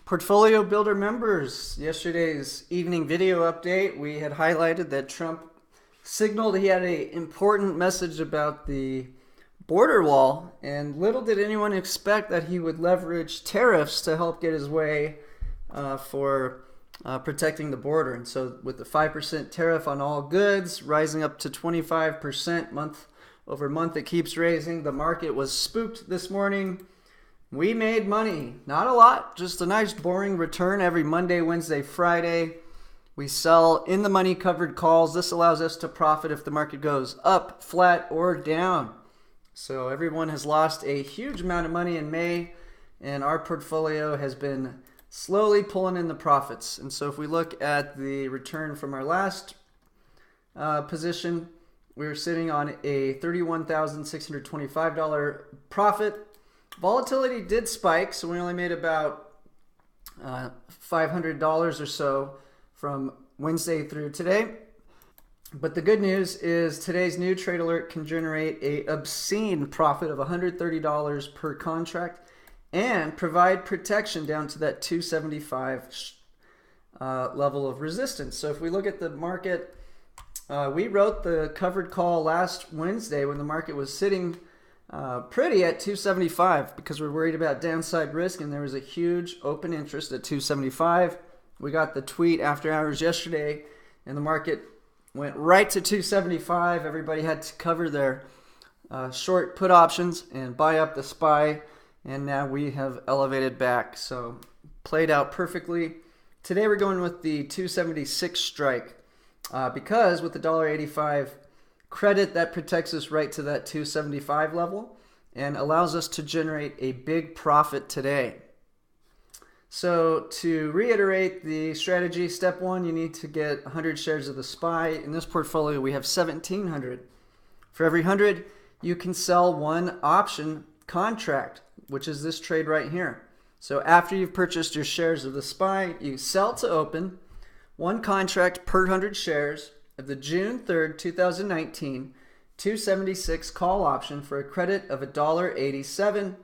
Portfolio Builder members, yesterday's evening video update, we had highlighted that Trump signaled he had an important message about the border wall, and little did anyone expect that he would leverage tariffs to help get his way for protecting the border. And so with the 5% tariff on all goods rising up to 25% month over month, it keeps raising. The market was spooked this morning. We made money. Not a lot, just a nice boring return every Monday, Wednesday, Friday. We sell in the money covered calls. This allows us to profit if the market goes up, flat, or down. So everyone has lost a huge amount of money in May, and our portfolio has been slowly pulling in the profits. And so if we look at the return from our last position, we were sitting on a $31,625 profit. Volatility did spike, so we only made about $500 or so from Wednesday through today. But the good news is today's new trade alert can generate an obscene profit of $130 per contract and provide protection down to that 275 level of resistance. So if we look at the market, we wrote the covered call last Wednesday when the market was sitting pretty at 275 because we're worried about downside risk, and there was a huge open interest at 275. We got the tweet after hours yesterday, and the market went right to 275. Everybody had to cover their short put options and buy up the SPY, and now we have elevated back. So played out perfectly. Today we're going with the 276 strike because with the $1.85 credit, that protects us right to that 275 level and allows us to generate a big profit today. So to reiterate the strategy, step one, you need to get 100 shares of the SPY. In this portfolio, we have 1,700. For every 100, you can sell one option contract, which is this trade right here. So after you've purchased your shares of the SPY, you sell to open one contract per 100 shares of the June 3rd, 2019 276 call option for a credit of $1.87.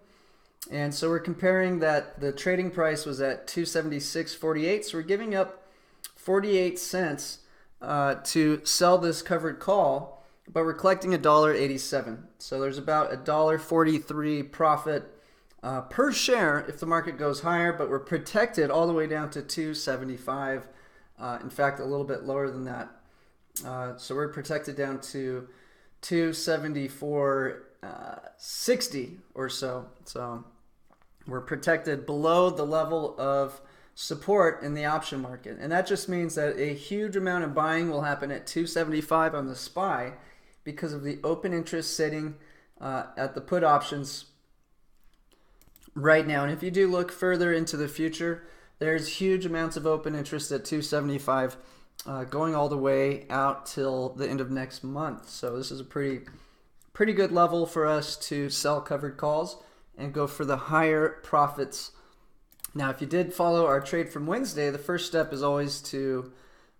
And so we're comparing that the trading price was at 276.48, so we're giving up 48 cents to sell this covered call, but we're collecting $1.87. So there's about $1.43 profit per share if the market goes higher, but we're protected all the way down to 275. In fact, a little bit lower than that. So we're protected down to 274.60 or so. So we're protected below the level of support in the option market. And that just means that a huge amount of buying will happen at 275 on the SPY because of the open interest sitting at the put options right now. And if you do look further into the future, there's huge amounts of open interest at 275 going all the way out till the end of next month. So this is a pretty good level for us to sell covered calls and go for the higher profits. Now, if you did follow our trade from Wednesday, the first step is always to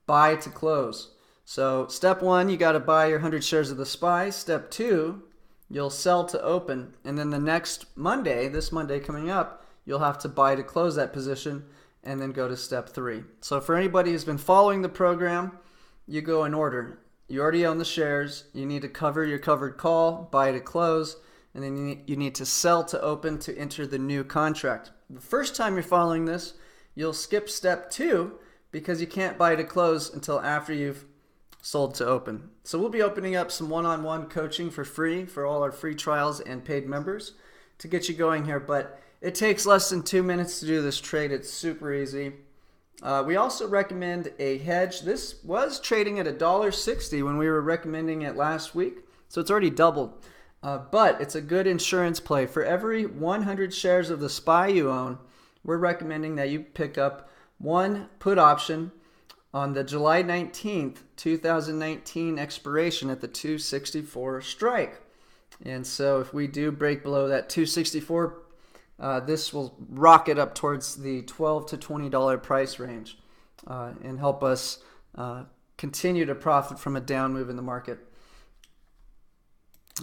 buy to close. So step one, you got to buy your 100 shares of the SPY. Step two, you'll sell to open. And then the next Monday, this Monday coming up, you'll have to buy to close that position and then go to step three. So for anybody who's been following the program, you go in order. You already own the shares. You need to cover your covered call, buy to close, and then you need to sell to open to enter the new contract. The first time you're following this, you'll skip step two because you can't buy to close until after you've sold to open. So we'll be opening up some one-on-one coaching for free for all our free trials and paid members to get you going here, but it takes less than 2 minutes to do this trade. It's super easy. We also recommend a hedge. This was trading at $1.60 when we were recommending it last week, so it's already doubled. But it's a good insurance play. For every 100 shares of the SPY you own, we're recommending that you pick up one put option on the July 19th, 2019 expiration at the 264 strike. And so if we do break below that 264, this will rocket up towards the $12 to $20 price range and help us continue to profit from a down move in the market.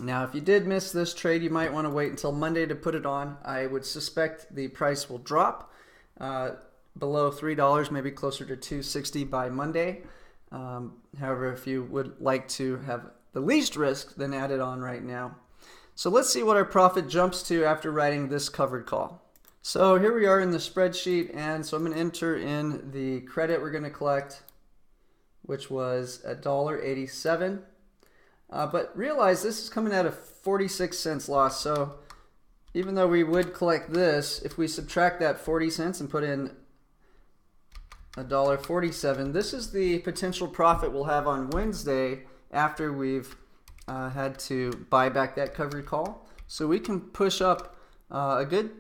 Now, if you did miss this trade, you might want to wait until Monday to put it on. I would suspect the price will drop. below $3, maybe closer to $2.60 by Monday. However, if you would like to have the least risk, then add it on right now. So let's see what our profit jumps to after writing this covered call. So here we are in the spreadsheet, and so I'm going to enter in the credit we're going to collect, which was $1.87. But realize this is coming out of 46 cents loss. So even though we would collect this, if we subtract that 40 cents and put in $1.47, this is the potential profit we'll have on Wednesday after we've had to buy back that covered call. So we can push up a good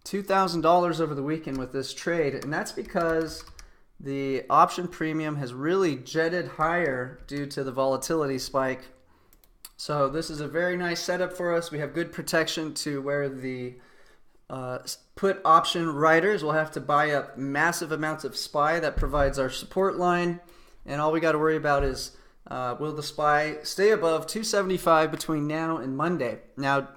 $2,000 over the weekend with this trade, and that's because the option premium has really jetted higher due to the volatility spike. So this is a very nice setup for us. We have good protection to where the put option writers will have to buy up massive amounts of SPY. That provides our support line, and all we got to worry about is will the SPY stay above 275 between now and Monday. Now,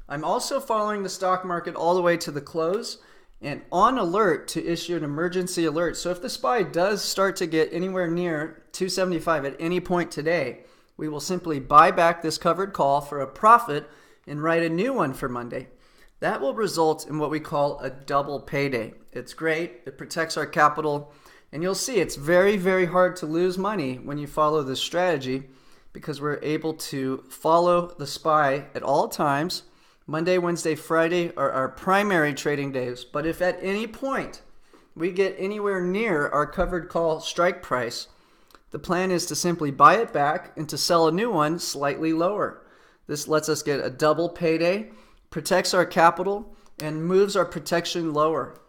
I'm also following the stock market all the way to the close and on alert to issue an emergency alert. So if the SPY does start to get anywhere near 275 at any point today, we will simply buy back this covered call for a profit and write a new one for Monday. That will result in what we call a double payday. It's great. It protects our capital. And you'll see it's very, very hard to lose money when you follow this strategy because we're able to follow the SPY at all times. Monday, Wednesday, Friday are our primary trading days. But if at any point we get anywhere near our covered call strike price, the plan is to simply buy it back and to sell a new one slightly lower. This lets us get a double payday, protects our capital, and moves our protection lower.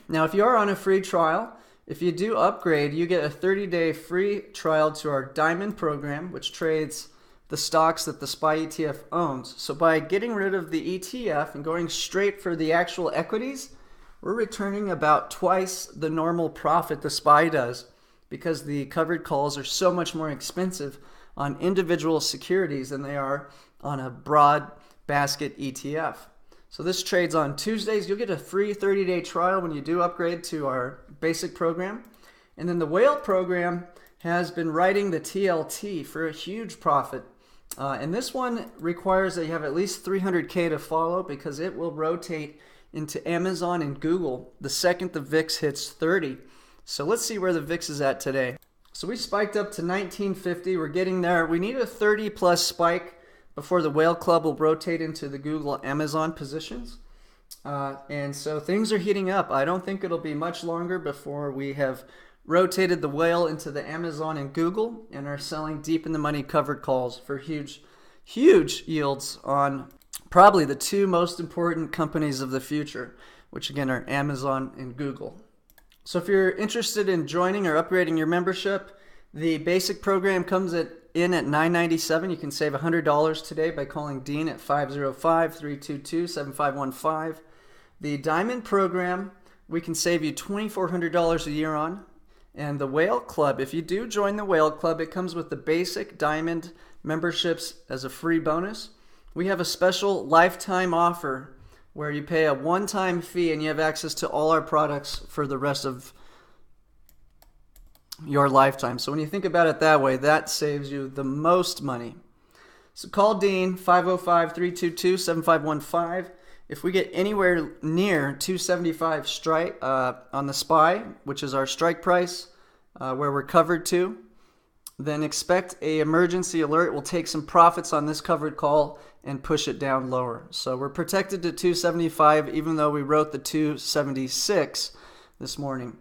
Now, if you are on a free trial, if you do upgrade, you get a 30-day free trial to our Diamond program, which trades the stocks that the SPY ETF owns. So by getting rid of the ETF and going straight for the actual equities, we're returning about twice the normal profit the SPY does because the covered calls are so much more expensive on individual securities than they are on a broad basket ETF. So this trades on Tuesdays. You'll get a free 30-day trial when you do upgrade to our basic program. And then the whale program has been writing the TLT for a huge profit. And this one requires that you have at least 300K to follow because it will rotate into Amazon and Google the second the VIX hits 30. So let's see where the VIX is at today. So we spiked up to 1950. We're getting there. We need a 30 plus spike before the whale club will rotate into the Google Amazon positions. And so things are heating up. I don't think it'll be much longer before we have rotated the whale into the Amazon and Google and are selling deep in the money covered calls for huge yields on probably the two most important companies of the future, which again are Amazon and Google. So if you're interested in joining or upgrading your membership, the basic program comes in at $997. You can save $100 today by calling Dean at 505-322-7515. The Diamond program, we can save you $2,400 a year on. And the Whale Club, if you do join the Whale Club, it comes with the basic Diamond memberships as a free bonus. We have a special lifetime offer where you pay a one-time fee and you have access to all our products for the rest of your lifetime. So when you think about it that way, that saves you the most money. So call Dean, 505-322-7515. If we get anywhere near 275 strike on the SPY, which is our strike price, where we're covered to, then expect a emergency alert. We'll take some profits on this covered call and push it down lower. So we're protected to 275, even though we wrote the 276 this morning.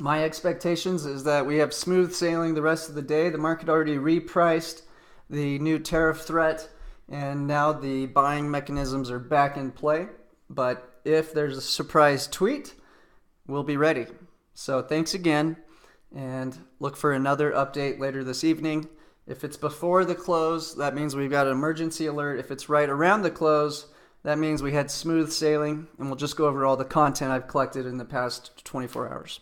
My expectations is that we have smooth sailing the rest of the day. The market already repriced the new tariff threat, and now the buying mechanisms are back in play. But if there's a surprise tweet, we'll be ready. So thanks again, and look for another update later this evening. If it's before the close, that means we've got an emergency alert. If it's right around the close, that means we had smooth sailing, and we'll just go over all the content I've collected in the past 24 hours.